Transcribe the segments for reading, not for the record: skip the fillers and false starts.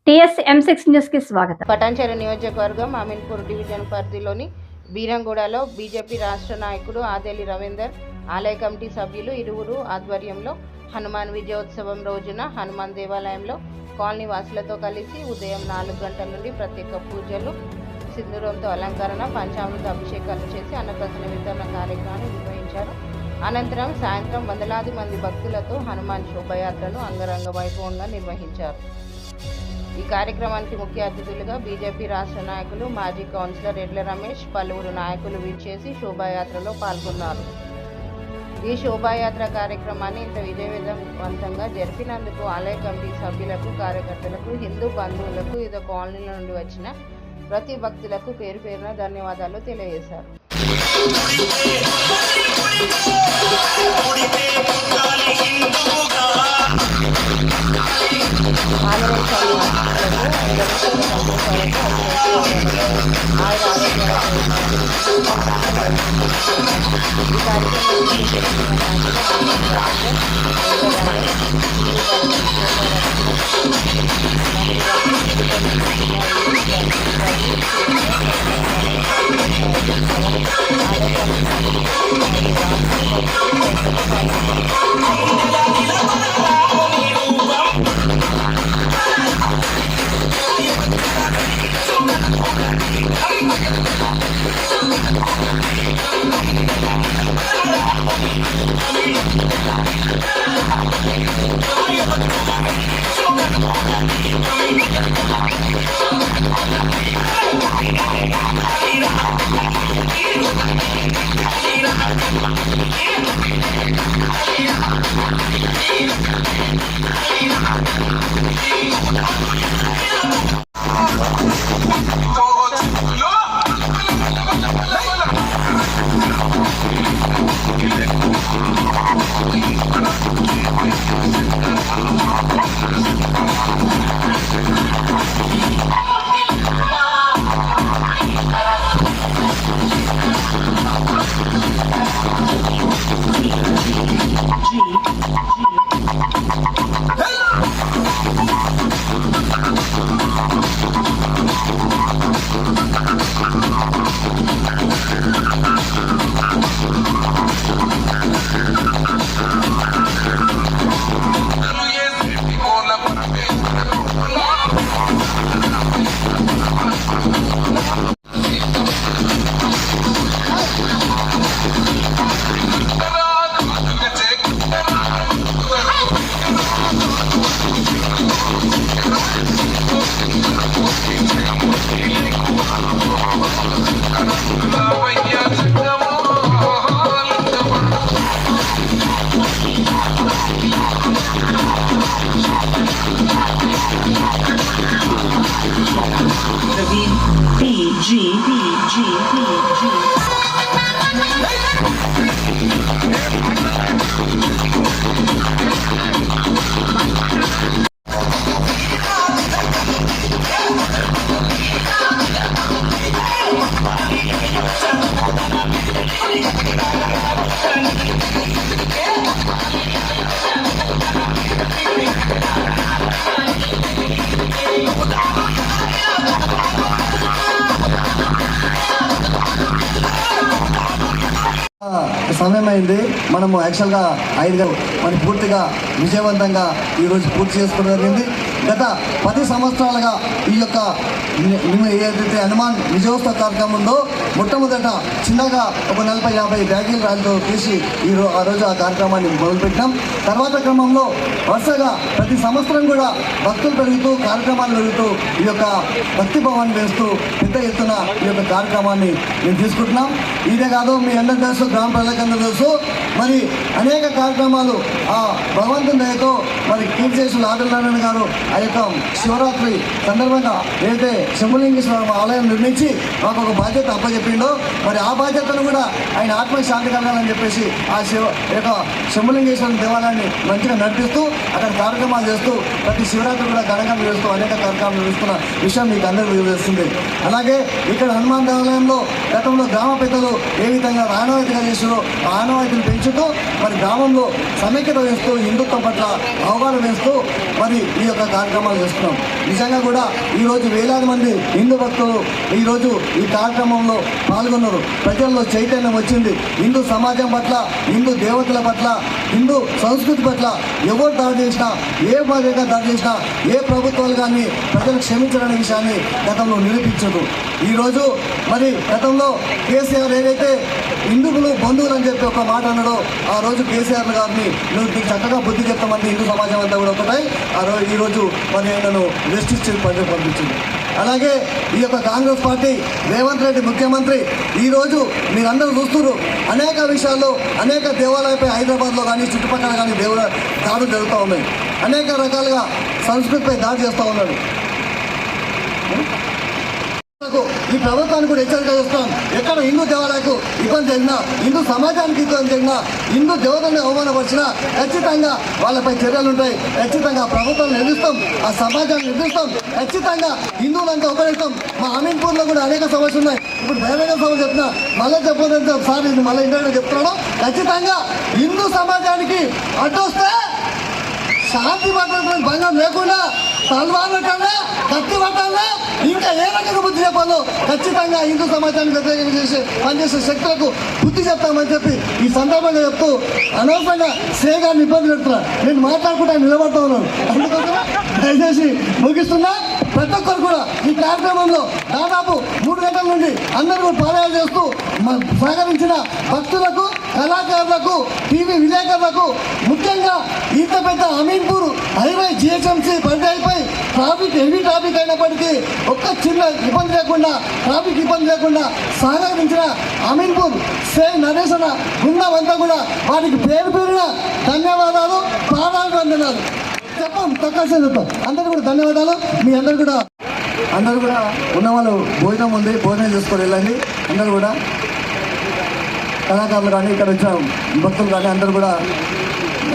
TSM6 news కి స్వాగతం. పటాన్చెరు నియోజకవర్గం అమీన్పూర్ డివిజన్ పరిధిలోని బీరంగూడలో బీజేపీ రాష్ట్ర నాయకుడు ఆదేలి రవీందర్, ఆలయ కమిటీ సభ్యులు ఇరువురు ఆధ్వర్యంలో హనుమాన్ విజయోత్సవం రోజున హనుమాన్ దేవాలయంలో కాలనీ వాసులతో కలిసి ఉదయం 4 గంటల నుండి ప్రత్యేక పూజలు, సింధూరంతో అలంకరణ, పంచామృత అభిషేకాలు చేసి అన్నప్రసన్న వితరణ కార్యక్రమాన్ని నిర్వహించారు. అనంతరం సాయంత్రం వందలాది మంది భక్తులతో హనుమాన్ శోభయాత్రను అంగరంగ వైభవంగా నిర్వహించారు. ఈ కార్యక్రమానికి ముఖ్య అతిథులుగా బీజేపీ రాష్ట్ర నాయకులు, మాజీ కౌన్సిలర్ ఎడ్ల రమేష్, పలువురు నాయకులు విచ్చేసి శోభాయాత్రలో పాల్గొన్నారు. ఈ శోభాయాత్ర కార్యక్రమాన్ని ఇంత విజయవంతంగా జరిపినందుకు ఆలయ కమిటీ సభ్యులకు, కార్యకర్తలకు, హిందూ బంధువులకు, వివిధ కాలనీల నుండి వచ్చిన ప్రతి భక్తులకు పేరు పేరున ధన్యవాదాలు తెలియజేశారు. సమయం అయింది. మనము యాక్చువల్గా 5 మరి పూర్తిగా విజయవంతంగా ఈరోజు పూర్తి చేసుకోవడం జరిగింది. గత 10 సంవత్సరాలుగా ఈ యొక్క ఏదైతే హనుమాన్ విజయోత్సవ కార్యక్రమం ఉందో మొట్టమొదట చిన్నగా ఒక 40-50 బ్యాగీల ర్యాలీతో తీసి ఆ రోజు ఆ కార్యక్రమాన్ని మొదలుపెట్టాం. తర్వాత క్రమంలో వరుసగా ప్రతి సంవత్సరం కూడా భక్తులు పెరుగుతూ, కార్యక్రమాలు పెరుగుతూ, ఈ యొక్క భక్తి భవన్ వేస్తూ పెద్ద ఎత్తున ఈ యొక్క కార్యక్రమాన్ని మేము తీసుకుంటున్నాం. ఇదే కాదు, మీ అందరూ తెలుసు, గ్రామ ప్రజలకందరూ తెలుసు, మరి అనేక కార్యక్రమాలు ఆ భగవంతుని దయతో మరి కీర్తిశేషులు ఆదినారాయణ గారు ఆ యొక్క శివరాత్రి సందర్భంగా ఏదైతే శంభులింగేశ్వర ఆలయం నిర్మించి మాకు ఒక బాధ్యత అప్పచెప్పిండో, మరి ఆ బాధ్యతను కూడా ఆయన ఆత్మకి శాంతి కలగాలని చెప్పేసి ఆ యొక్క శంభులింగేశ్వర దేవాలయాన్ని మంచిగా నడిపిస్తూ అక్కడ కార్యక్రమాలు చేస్తూ ప్రతి శివరాత్రి కూడా ఘనంగా నిర్వహిస్తూ అనేక కార్యక్రమాలు నిర్వహిస్తున్న విషయం మీకు అందరికీ తెలియజేస్తుంది. అలాగే ఇక్కడ హనుమాన్ దేవాలయంలో గతంలో గ్రామ పెద్దలు ఏ విధంగా ఆనవాయితీగా చేసారో ఆ ఆనవాయితీలు పెంచుతూ మరి గ్రామంలో సమైక్యత వేస్తూ, హిందుత్వం పట్ల అవగాహన వేస్తూ మరి ఈ యొక్క కార్యక్రమాలు చేస్తున్నాం. నిజంగా కూడా ఈరోజు వేలాది మంది హిందూ భక్తులు ఈరోజు ఈ కార్యక్రమంలో పాల్గొన్నారు. ప్రజల్లో చైతన్యం వచ్చింది. హిందూ సమాజం పట్ల, హిందూ దేవతల పట్ల, హిందూ సంస్కృతి పట్ల ఎవరు దాడి చేసినా, ఏ మాదిరిగా దాడి చేసినా, ఏ ప్రభుత్వాలు కానీ ప్రజలు క్షమించడానికి విషయాన్ని గతంలో నిరూపించదు. ఈరోజు మరి గతంలో కేసీఆర్ ఏదైతే హిందువులు బంధువులు అని చెప్పి ఒక మాట అన్నాడో, ఆ రోజు కేసీఆర్ గారిని నువ్వు నీకు చక్కగా బుద్ధి చెప్తామంటే హిందూ సమాజం అంతా కూడా ఒకటాయి ఈరోజు మరి ఆయనను రెస్ట్ ఇచ్చి పంపించింది. అలాగే ఈ యొక్క కాంగ్రెస్ పార్టీ రేవంత్ రెడ్డి ముఖ్యమంత్రి ఈరోజు మీరందరూ చూస్తున్నారు, అనేక విషయాల్లో అనేక దేవాలయాలపై హైదరాబాద్లో కానీ చుట్టుపక్కల కానీ దాడులు జరుగుతూ ఉన్నాయి. అనేక రకాలుగా సంస్కృతిపై దాడి చేస్తూ ఉన్నాడు. ఈ ప్రభుత్వాన్ని కూడా హెచ్చరిక చేస్తాం. ఎక్కడ హిందూ దేవాలయాలకు ఇబ్బంది జరిగినా, హిందూ సమాజానికి ఇబ్బంది జరిగినా, హిందూ దేవతల్ని అవమానపరిచినా ఖచ్చితంగా వాళ్ళపై చర్యలు ఉంటాయి. ఖచ్చితంగా ప్రభుత్వాన్ని ఎదురుస్తాం, ఆ సమాజాన్ని ఎదురుస్తాం. ఖచ్చితంగా హిందువులంతా ఉపయోగిస్తాం. మా అమీన్పూర్లో కూడా అనేక సమస్యలు ఉన్నాయి. ఇప్పుడు బహిరంగ సభ చెప్తున్నా, మళ్ళీ చెప్పదంటే సార్ ఇది మళ్ళీ ఇంటర్వ్యూ చెప్తున్నాడు. ఖచ్చితంగా హిందూ సమాజానికి అడ్డొస్తే శాంతి భద్రతలకు భంగం లేకుండా తల్వార్ల కన్నా కత్తి పట్టాలా, ఇంకా ఏ రకంగా బుద్ధి చెప్పాలో ఖచ్చితంగా హిందూ సమాజానికి వ్యతిరేకంగా పనిచేసే శక్తులకు బుద్ధి చెప్తామని చెప్పి ఈ సందర్భంగా చెప్తూ, అనవసరంగా శ్రేగాన్ని ఇబ్బంది పెడుతున్నా. నేను మాట్లాడుకుంటా నిలబడతా ఉన్నాను. అందుకోసం దయచేసి ముగిస్తున్నా. ప్రతి ఒక్కరు కూడా ఈ కార్యక్రమంలో దాదాపు 3 గంటల నుండి అందరూ పారాయణ చేస్తూ సహకరించిన భక్తులకు, కళాకారులకు, టీవీ విలేకరులకు, ముఖ్యంగా ఇంత పెద్ద అమీన్పూర్ హైవే జిహెచ్ఎంసీ పరిధిపై ట్రాఫిక్ హెవీ ట్రాఫిక్ అయినప్పటికీ ఒక్క చిన్న ఇబ్బంది లేకుండా, ట్రాఫిక్ ఇబ్బంది లేకుండా సహకరించిన అమీన్పూర్ నరేష్ అన్న బృందం అంతా కూడా వారికి పేరు పేరున ధన్యవాదాలు, పాదాభివందనాలు చెప్పాం. తక్కువ చెప్తాం. అందరూ కూడా ధన్యవాదాలు. మీ అందరూ కూడా ఉన్నవాళ్ళు భోజనం ఉంది, భోజనం చేసుకొని వెళ్ళండి. అందరూ కూడా కళాకారులు కానీ ఇక్కడ వచ్చిన భక్తులు కానీ అందరూ కూడా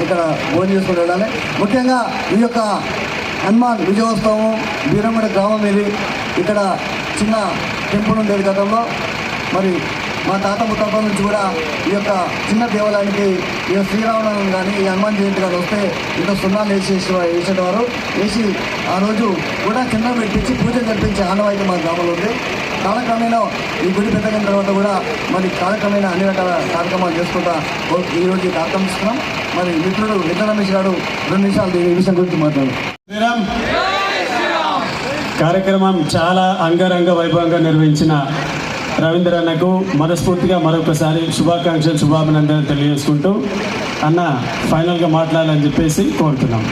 ఇక్కడ భోజనం చేసుకొని వెళ్ళాలి. ముఖ్యంగా ఈ యొక్క హనుమాన్ విజయోత్సవం బీరంగూడ గ్రామం ఇది. ఇక్కడ చిన్న టెంపుల్ ఉండేది గతంలో. మరి మా తాత ముత్తాతల నుంచి కూడా ఈ యొక్క చిన్న దేవాలయానికి ఈ శ్రీరామనవమి కానీ ఈ హనుమాన్ జయంతి కానీ వస్తే ఇంత సున్నాలు వేసేవారు. వేసి ఆ రోజు కూడా చిన్న పెట్టించి పూజ జరిపించే ఆనవాయితీ మా గ్రామంలో ఉంది. కాలక్రమేణా ఈ గుడి పెద్దగిన తర్వాత కూడా మరి కాలక్రమేణా అన్ని రకాల కార్యక్రమాలు చేసుకుంటా ఈరోజు ఈ కార్యక్రమం ఇస్తున్నాం. మరి మిత్రుడు నిత్య రమేష్ గారు 2 నిమిషాలు ఈ విషయం గురించి మాట్లాడు. కార్యక్రమం చాలా అంగరంగ వైభవంగా నిర్వహించిన రవీంద్ర అన్నకు మనస్ఫూర్తిగా మరొకసారి శుభాకాంక్షలు, శుభాభినందనలు తెలియజేసుకుంటూ అన్న ఫైనల్గా మాట్లాడాలని చెప్పేసి కోరుతున్నాం.